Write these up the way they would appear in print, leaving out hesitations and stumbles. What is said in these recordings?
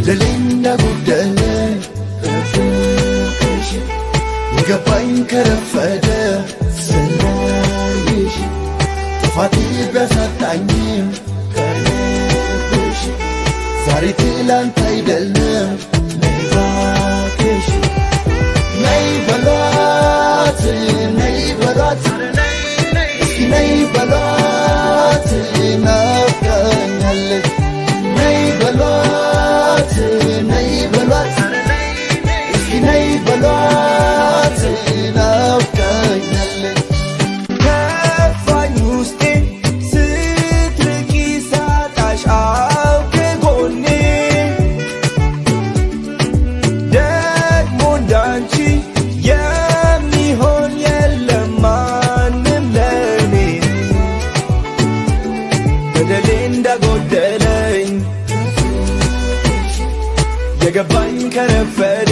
በደሌና ጉደለኝ ፍቅርሽ የገባኝ ከረፈደ ስናይሽ ጥፋቴ ቢያሳጣኝም ከልብሽ ዛሬ ትላንት አይደለም ነይ እባክሽ ነይ በሏት ነይ በሏት እስኪ ነይ በሏት ናፍቃኛለች ነይ በሏት ነይ በሏት እስኪ ነይ በሏት ናፍቃኛለች ከፋኝ ውስጤ ስትርቂ ሳጣሽ ከጎኔ ደግሞ እንዳንቺ የሚሆን የለም ማንም ለኔ በደሌ እንዳጎደለኝ የገባኝ ከረፈደ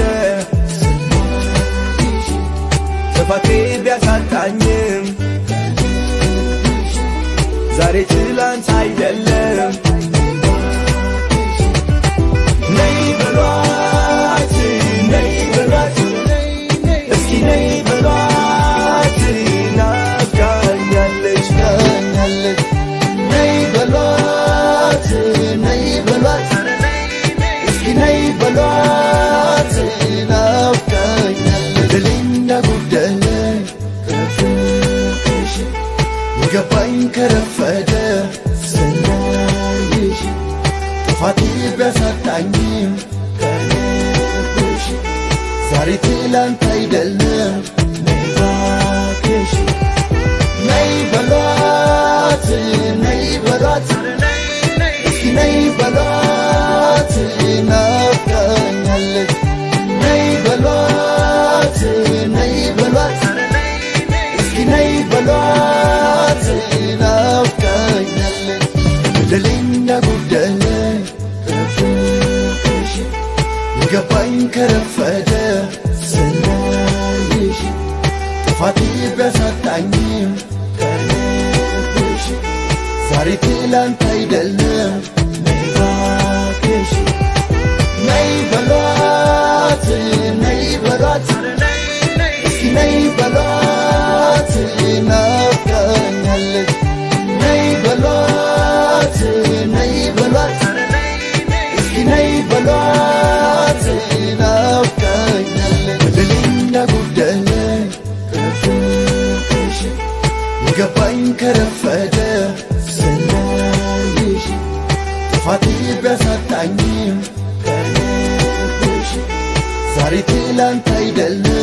ጥፋቴ ቢያሳጣኝም ዛሬ ትላንት አይደለም ነይ በሏት ነይ በሏት እስኪ ነይ በሏት ናፍቃኛለች ነይ በሏት ነይ በሏት እስኪ ነይ በሏት ናፍቃኛለች በደሌና ጉደለኝ ከፍቅርሽ የገባኝ ከረፈደ ስናይሽ ጥፋቴ ቢያሳጣኝም ከልብሽ ዛሬ ትላንት አይደለም ነይ እባክሽ ነይ በሏት ነይ በሏት እስኪ ነይ በሏት ናፍቃኛለች ነይ በሏት ነይ በሏት እስኪ ነይ በሏት ናፍቃኛለች በደሌና ጉደለኝ ፍቅርሽ የገባኝ ከረፈደ ስናይሽ ጥፋቴ ቢያሳጣኝም ከልብሽ ዛሬ ትላንት አይደለም ነይ እባክሽ ነይ በሏት ነይ በሏት እስኪ ነይ በሏት ናፍቃኛለች ነይ በሏት ነይ በሏት እስኪ ነይ በሏት ናፍቃኛለች በደሌና ጉደለኝ ፍቅርሽ የገባኝ ከረፈደ ስናይሽ ጥፋቴ ቢያሳጣኝም ከልብሽ ዛሬ ትላንት አይደለም